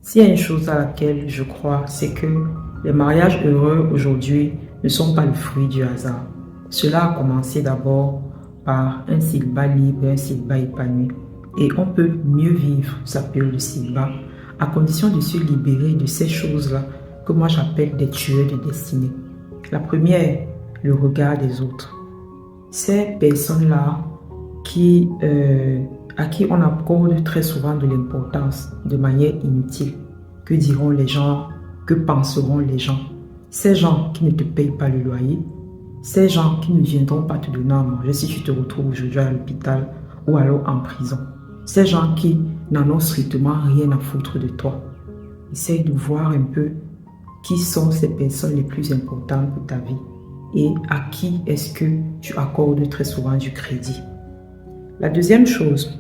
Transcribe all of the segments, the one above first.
S'il y a une chose à laquelle je crois, c'est que les mariages heureux aujourd'hui ne sont pas le fruit du hasard. Cela a commencé d'abord par un célibat libre et un célibat épanoui. Et on peut mieux vivre sa période de célibat à condition de se libérer de ces choses-là que moi j'appelle des tueurs de destinée. La première, le regard des autres. Ces personnes-là à qui on accorde très souvent de l'importance de manière inutile. Que diront les gens? Que penseront les gens? Ces gens qui ne te payent pas le loyer, ces gens qui ne viendront pas te donner à manger si tu te retrouves aujourd'hui à l'hôpital ou alors en prison. Ces gens qui n'en ont strictement rien à foutre de toi. Essaye de voir un peu qui sont ces personnes les plus importantes pour ta vie et à qui est-ce que tu accordes très souvent du crédit. La deuxième chose,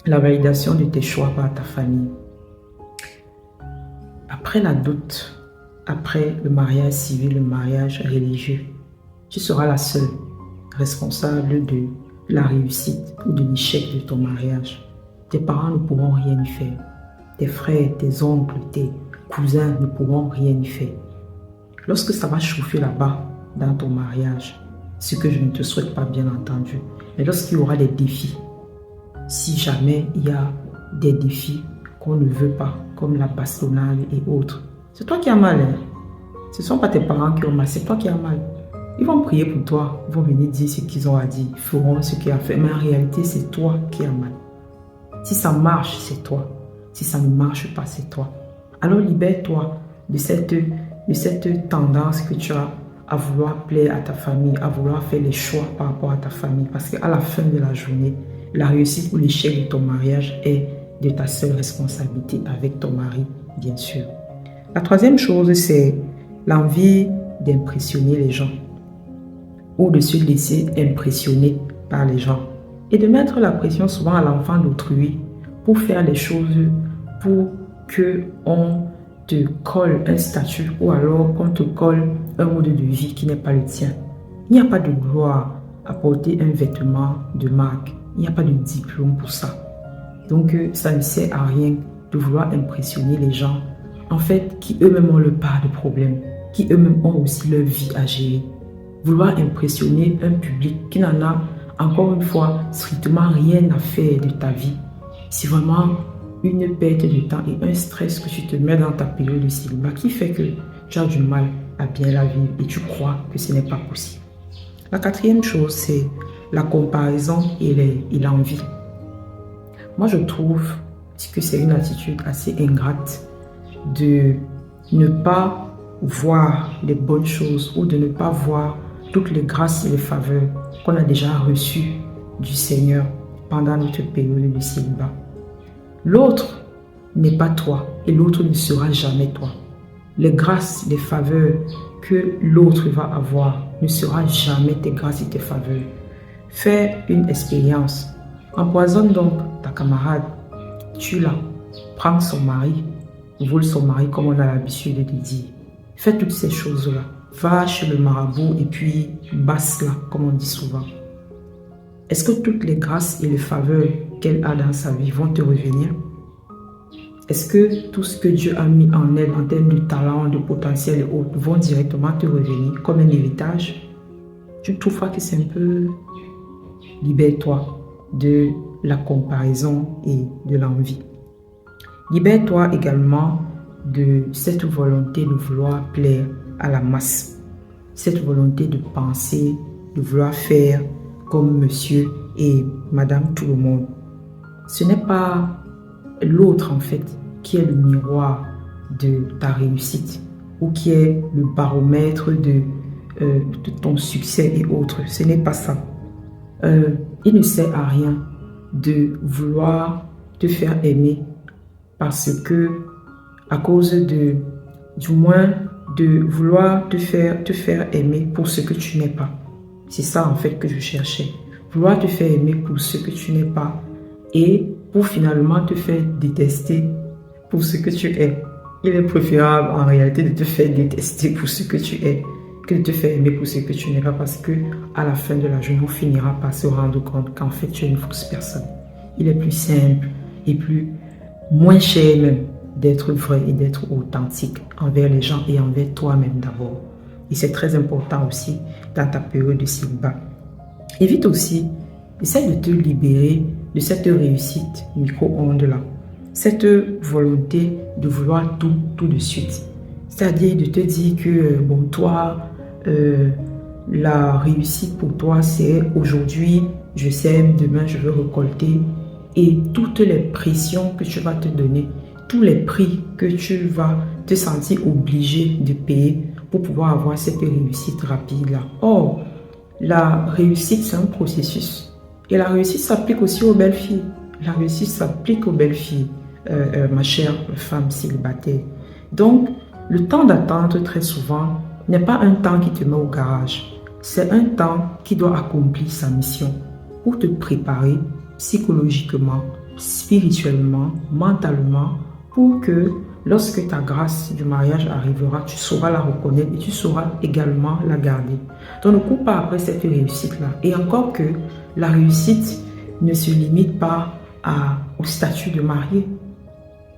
la validation de tes choix par ta famille. Après la dot, après le mariage civil, le mariage religieux, tu seras la seule responsable de la réussite ou de l'échec de ton mariage. Tes parents ne pourront rien y faire. Tes frères, tes oncles, tes cousins ne pourront rien y faire. Lorsque ça va chauffer là-bas dans ton mariage, ce que je ne te souhaite pas bien entendu, mais lorsqu'il y aura des défis, si jamais il y a des défis qu'on ne veut pas, comme la bastonnade et autres, c'est toi qui as mal. Ce ne sont pas tes parents qui ont mal, c'est toi qui as mal. Ils vont prier pour toi, ils vont venir dire ce qu'ils ont à dire, ils feront ce qu'ils ont à faire, mais en réalité, c'est toi qui as mal. Si ça marche, c'est toi. Si ça ne marche pas, c'est toi. Alors libère-toi de cette tendance que tu as à vouloir plaire à ta famille, à vouloir faire les choix par rapport à ta famille. Parce qu'à la fin de la journée, la réussite ou l'échec de ton mariage est de ta seule responsabilité avec ton mari, bien sûr. La troisième chose, c'est l'envie d'impressionner les gens ou de se laisser impressionner par les gens et de mettre la pression souvent à l'enfant d'autrui pour faire les choses pour qu'on te colle un statut ou alors qu'on te colle un mode de vie qui n'est pas le tien. Il n'y a pas de gloire à porter un vêtement de marque. Il n'y a pas de diplôme pour ça. Donc, ça ne sert à rien de vouloir impressionner les gens, en fait, qui eux-mêmes ont leur part de problème, qui eux-mêmes ont aussi leur vie à gérer. Vouloir impressionner un public qui n'en a, encore une fois, strictement rien à faire de ta vie, c'est vraiment une perte de temps et un stress que tu te mets dans ta période de célibat qui fait que tu as du mal à bien la vivre et tu crois que ce n'est pas possible. La quatrième chose, c'est la comparaison et l'envie. Moi, je trouve que c'est une attitude assez ingrate de ne pas voir les bonnes choses ou de ne pas voir toutes les grâces et les faveurs qu'on a déjà reçues du Seigneur pendant notre période de célibat. L'autre n'est pas toi et l'autre ne sera jamais toi. Les grâces, les faveurs que l'autre va avoir ne sera jamais tes grâces et tes faveurs. Fais une expérience. Empoisonne donc ta camarade, tue-la, prends son mari, vole son mari comme on a l'habitude de dire. Fais toutes ces choses-là. Va chez le marabout et puis basse-la, comme on dit souvent. Est-ce que toutes les grâces et les faveurs qu'elle a dans sa vie vont te revenir? Est-ce que tout ce que Dieu a mis en elle en termes de talent, de potentiel et autres vont directement te revenir comme un héritage? Tu ne trouves pas que c'est un peu... Libère-toi de la comparaison et de l'envie. Libère-toi également de cette volonté de vouloir plaire à la masse. Cette volonté de penser, de vouloir faire comme monsieur et madame tout le monde. Ce n'est pas l'autre en fait qui est le miroir de ta réussite ou qui est le baromètre de ton succès et autres. Ce n'est pas ça. Il ne sert à rien de vouloir te faire aimer parce que à cause de, du moins de vouloir te faire aimer pour ce que tu n'es pas. C'est ça en fait que je cherchais. Vouloir te faire aimer pour ce que tu n'es pas et pour finalement te faire détester pour ce que tu es. Il est préférable en réalité de te faire détester pour ce que tu es que de te faire aimer pour ce que tu n'es pas parce que à la fin de la journée, on finira par se rendre compte qu'en fait tu es une fausse personne. Il est plus simple et moins cher même d'être vrai et d'être authentique envers les gens et envers toi-même d'abord. Et c'est très important aussi dans ta période de célibat. Évite aussi, essaie de te libérer de cette réussite micro-ondes-là. Cette volonté de vouloir tout de suite. C'est-à-dire de te dire que, bon, toi, la réussite pour toi, c'est aujourd'hui, je sème, demain, je veux récolter. Et toutes les pressions que tu vas te donner, tous les prix que tu vas te sentir obligé de payer pour pouvoir avoir cette réussite rapide-là. Or, la réussite, c'est un processus. Et la réussite s'applique aussi aux belles filles. La réussite s'applique aux belles filles, ma chère femme célibataire. Donc, le temps d'attente, très souvent, n'est pas un temps qui te met au garage. C'est un temps qui doit accomplir sa mission pour te préparer psychologiquement, spirituellement, mentalement, pour que lorsque ta grâce du mariage arrivera, tu sauras la reconnaître et tu sauras également la garder. Donc ne cours pas après cette réussite-là. Et encore que la réussite ne se limite pas au statut de marié.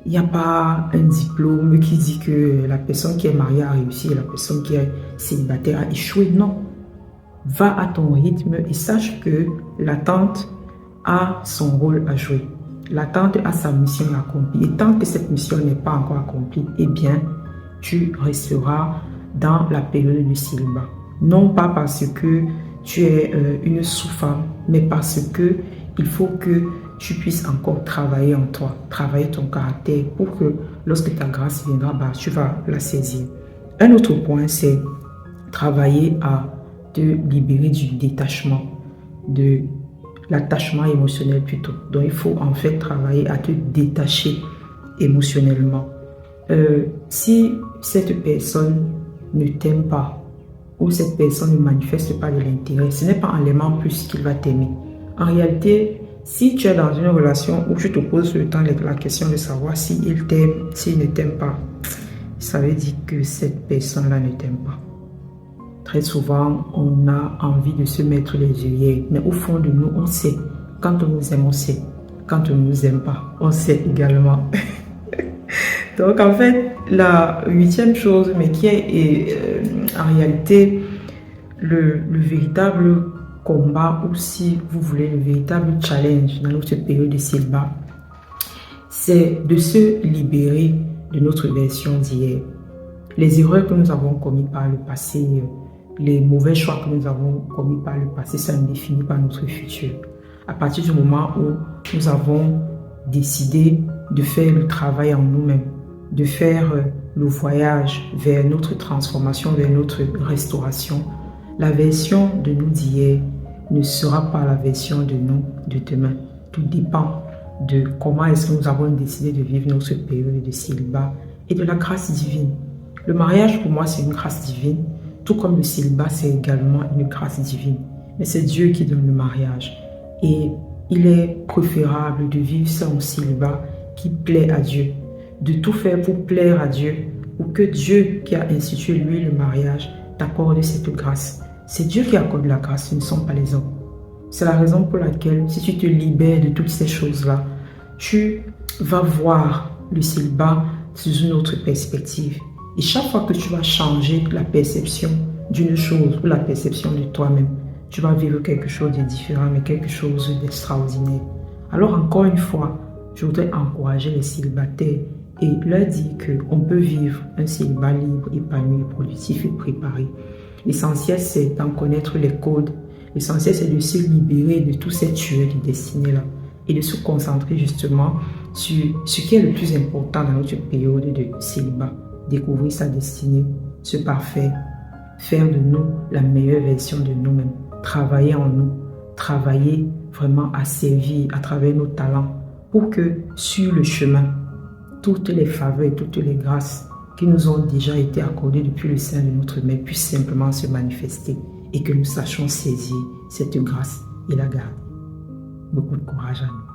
Il n'y a pas un diplôme qui dit que la personne qui est mariée a réussi et la personne qui est célibataire a échoué. Non. Va à ton rythme et sache que l'attente a son rôle à jouer. L'attente a sa mission à accomplir. Et tant que cette mission n'est pas encore accomplie, eh bien, tu resteras dans la période du célibat. Non pas parce que tu es une sous-femme, mais parce que il faut que tu puisses encore travailler en toi, travailler ton caractère pour que lorsque ta grâce viendra, tu vas la saisir. Un autre point, c'est travailler à te libérer du détachement, de l'attachement émotionnel plutôt. Donc, il faut en fait travailler à te détacher émotionnellement. Si cette personne ne t'aime pas ou cette personne ne manifeste pas de l'intérêt, ce n'est pas en l'aimant plus qu'il va t'aimer. En réalité, si tu es dans une relation où tu te poses tout le temps la question de savoir s'il t'aime, s'il ne t'aime pas, ça veut dire que cette personne-là ne t'aime pas. Très souvent, on a envie de se mettre les œillères, mais au fond de nous, on sait. Quand on nous aime, on sait. Quand on ne nous aime pas, on sait également. Donc, en fait, la 8e chose, mais qui est en réalité le véritable combat, ou si vous voulez, le véritable challenge dans notre période de célibat, c'est de se libérer de notre version d'hier. Les erreurs que nous avons commises par le passé, les mauvais choix que nous avons commis par le passé, ça ne définit pas notre futur. À partir du moment où nous avons décidé de faire le travail en nous-mêmes, de faire le voyage vers notre transformation, vers notre restauration, la version de nous d'hier ne sera pas la version de nous de demain. Tout dépend de comment est-ce que nous avons décidé de vivre notre période de célibat et de la grâce divine. Le mariage, pour moi, c'est une grâce divine. Tout comme le célibat, c'est également une grâce divine. Mais c'est Dieu qui donne le mariage. Et il est préférable de vivre ça en célibat qui plaît à Dieu. De tout faire pour plaire à Dieu. Ou que Dieu qui a institué lui le mariage t'accorde cette grâce. C'est Dieu qui accorde la grâce, ce ne sont pas les hommes. C'est la raison pour laquelle, si tu te libères de toutes ces choses-là, tu vas voir le célibat sous une autre perspective. Et chaque fois que tu vas changer la perception d'une chose ou la perception de toi-même, tu vas vivre quelque chose de différent, mais quelque chose d'extraordinaire. Alors encore une fois, je voudrais encourager les célibataires et leur dire qu'on peut vivre un célibat libre, épanoui, productif et préparé. L'essentiel, c'est d'en connaître les codes. L'essentiel, c'est de se libérer de tous ces tueurs de destinée-là et de se concentrer justement sur ce qui est le plus important dans notre période de célibat. Découvrir sa destinée, se parfaire, faire de nous la meilleure version de nous-mêmes, travailler en nous, travailler vraiment à servir à travers nos talents pour que sur le chemin, toutes les faveurs et toutes les grâces qui nous ont déjà été accordées depuis le sein de notre Mère puissent simplement se manifester et que nous sachions saisir cette grâce et la garder. Beaucoup de courage à nous.